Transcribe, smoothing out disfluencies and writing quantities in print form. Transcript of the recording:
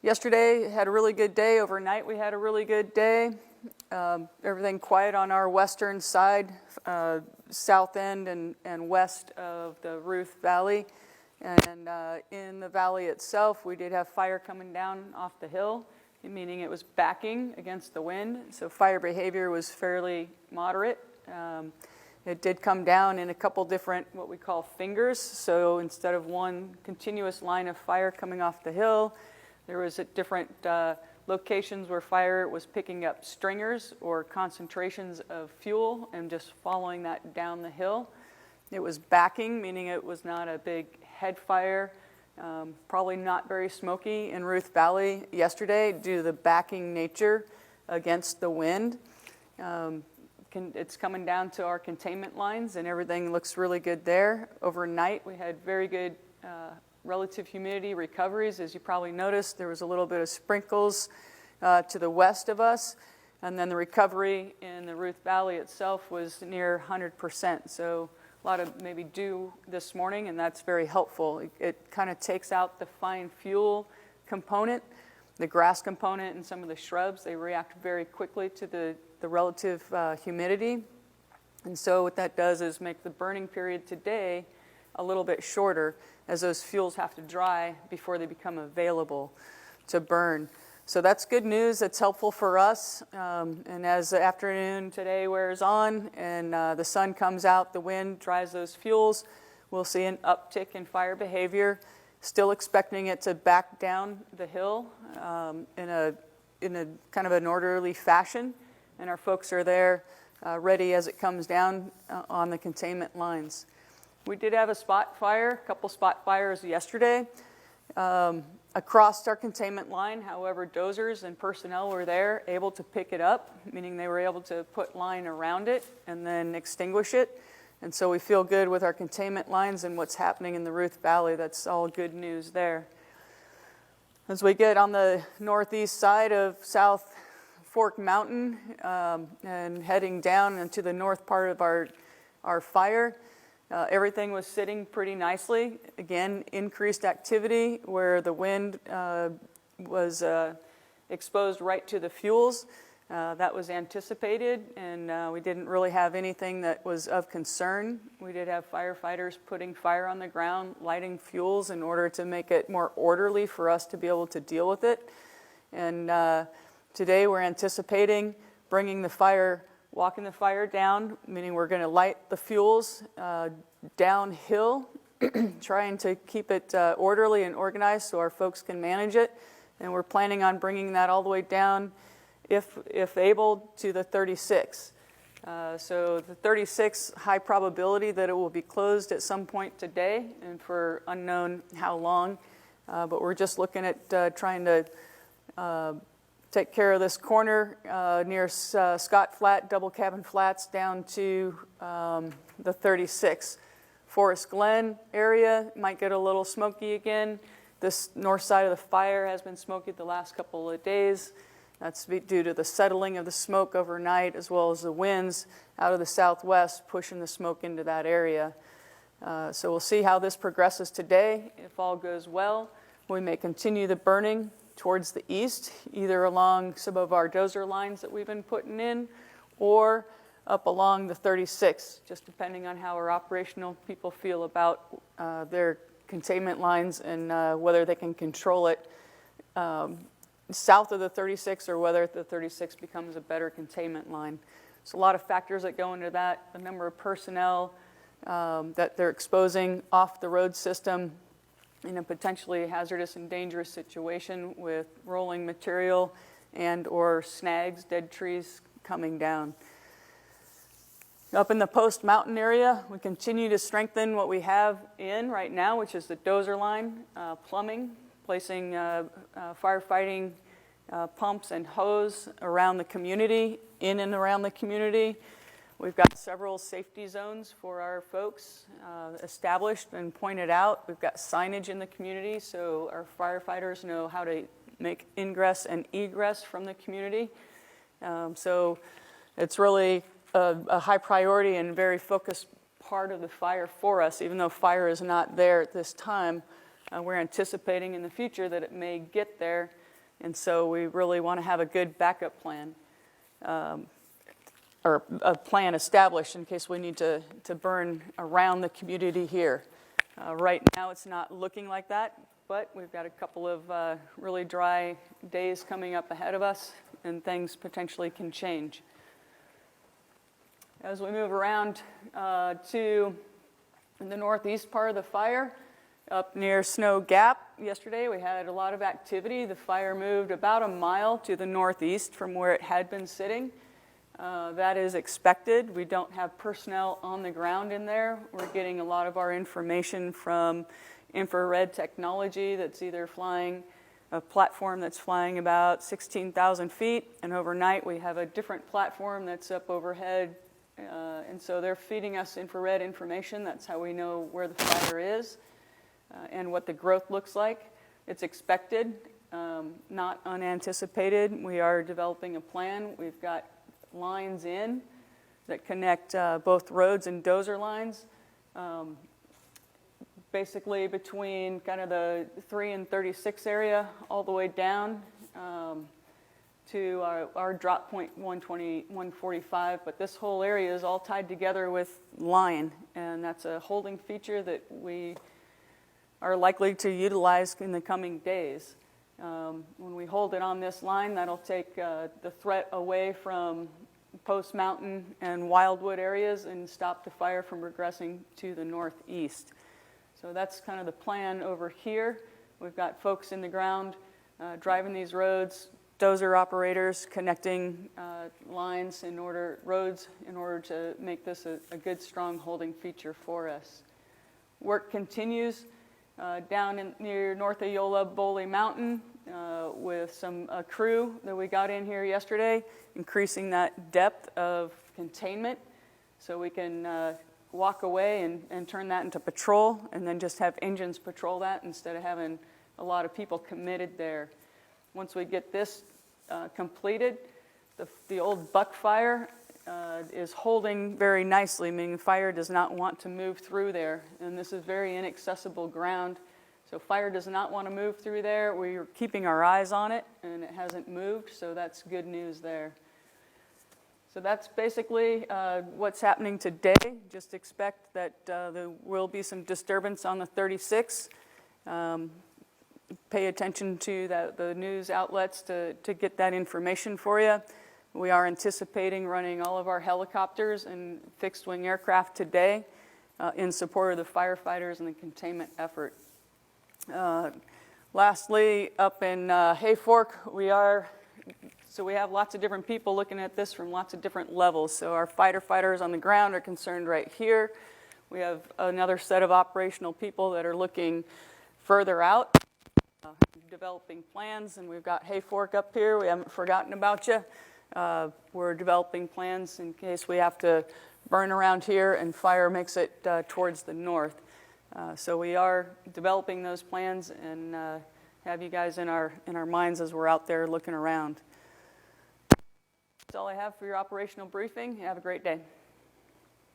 Yesterday had a really good day. Overnight we had a really good day. Everything quiet on our western side, south end and west of the Ruth Valley. And in the valley itself, we did have fire coming down off the hill, meaning it was backing against the wind. So fire behavior was fairly moderate. It did come down in a couple different, what we call fingers. So instead of one continuous line of fire coming off the hill, there was at different locations where fire was picking up stringers or concentrations of fuel and just following that down the hill. It was backing, meaning it was not a big head fire. Probably not very smoky in Ruth Valley yesterday due to the backing nature against the wind. It's coming down to our containment lines and everything looks really good there. Overnight we had very good relative humidity recoveries. As you probably noticed, there was a little bit of sprinkles to the west of us, and then the recovery in the Ruth Valley itself was near 100%. So a lot of maybe dew this morning, and that's very helpful. It kind of takes out the fine fuel component, the grass component, and some of the shrubs. They react very quickly to the relative humidity. And so what that does is make the burning period today a little bit shorter, as those fuels have to dry before they become available to burn. So that's good news. That's helpful for us. And as the afternoon today wears on and the sun comes out, the wind dries those fuels, we'll see an uptick in fire behavior. Still expecting it to back down the hill in a kind of an orderly fashion. And our folks are there ready as it comes down on the containment lines. We did have a spot fire, a couple spot fires yesterday across our containment line. However, dozers and personnel were there able to pick it up, meaning they were able to put line around it and then extinguish it. And so we feel good with our containment lines and what's happening in the Ruth Valley. That's all good news there. As we get on the northeast side of South Fork Mountain and heading down into the north part of our fire, everything was sitting pretty nicely. Again, increased activity where the wind was exposed right to the fuels. That was anticipated, and we didn't really have anything that was of concern. We did have firefighters putting fire on the ground, lighting fuels in order to make it more orderly for us to be able to deal with it. And today we're anticipating bringing the fire, walking the fire down, meaning we're going to light the fuels downhill, trying to keep it orderly and organized so our folks can manage it. And we're planning on bringing that all the way down, if able, to the 36. So the 36, high probability that it will be closed at some point today and for unknown how long. But we're just looking at trying to take care of this corner near Scott Flat, Double Cabin Flats, down to the 36. Forest Glen area might get a little smoky again. This north side of the fire has been smoky the last couple of days. That's due to the settling of the smoke overnight, as well as the winds out of the southwest pushing the smoke into that area. So we'll see how this progresses today. If all goes well, we may continue the burning towards the east, either along some of our dozer lines that we've been putting in, or up along the 36, just depending on how our operational people feel about their containment lines and whether they can control it south of the 36 or whether the 36 becomes a better containment line. So a lot of factors that go into that, the number of personnel that they're exposing off the road system in a potentially hazardous and dangerous situation with rolling material and or snags, dead trees coming down. Up in the Post Mountain area, we continue to strengthen what we have in right now, which is the dozer line, plumbing, placing firefighting pumps and hose around the community, in and around the community. We've got several safety zones for our folks established and pointed out. We've got signage in the community so our firefighters know how to make ingress and egress from the community. So it's really a high priority and very focused part of the fire for us. Even though fire is not there at this time, we're anticipating in the future that it may get there And so we really want to have a good backup plan, or a plan established in case we need to burn around the community here. Right now it's not looking like that, but we've got a couple of really dry days coming up ahead of us, and things potentially can change. As we move around to the northeast part of the fire, up near Snow Gap, yesterday we had a lot of activity. The fire moved about a mile to the northeast from where it had been sitting. That is expected. We don't have personnel on the ground in there. We're getting a lot of our information from infrared technology that's either flying, a platform that's flying about 16,000 feet, and overnight we have a different platform that's up overhead. And so they're feeding us infrared information. That's how we know where the fire is and what the growth looks like. It's expected, not unanticipated. We are developing a plan. We've got lines in that connect both roads and dozer lines, basically between kind of the 3 and 36 area all the way down to our drop point 120, 145, but this whole area is all tied together with line, and that's a holding feature that we are likely to utilize in the coming days. When we hold it on this line, that'll take the threat away from Post Mountain and Wildwood areas and stop the fire from regressing to the northeast. So that's kind of the plan over here. We've got folks in the ground driving these roads, dozer operators connecting lines roads in order to make this a good, strong holding feature for us. Work continues down near North Ayola, Boley Mountain, with some crew that we got in here yesterday, increasing that depth of containment so we can walk away and turn that into patrol, and then just have engines patrol that instead of having a lot of people committed there. Once we get this completed, the old buck fire is holding very nicely, meaning fire does not want to move through there, and this is very inaccessible ground. So fire does not want to move through there. We're keeping our eyes on it, and it hasn't moved, so that's good news there. So that's basically what's happening today. Just expect that there will be some disturbance on the 36. Pay attention to the news outlets to get that information for you. We are anticipating running all of our helicopters and fixed-wing aircraft today in support of the firefighters and the containment effort. Lastly, up in Hayfork, we have lots of different people looking at this from lots of different levels. So our fighter fighters on the ground are concerned right here. We have another set of operational people that are looking further out, developing plans, and we've got Hayfork up here. We haven't forgotten about you. We're developing plans in case we have to burn around here and fire makes it towards the north. So we are developing those plans and have you guys in our minds as we're out there looking around. That's all I have for your operational briefing. Have a great day.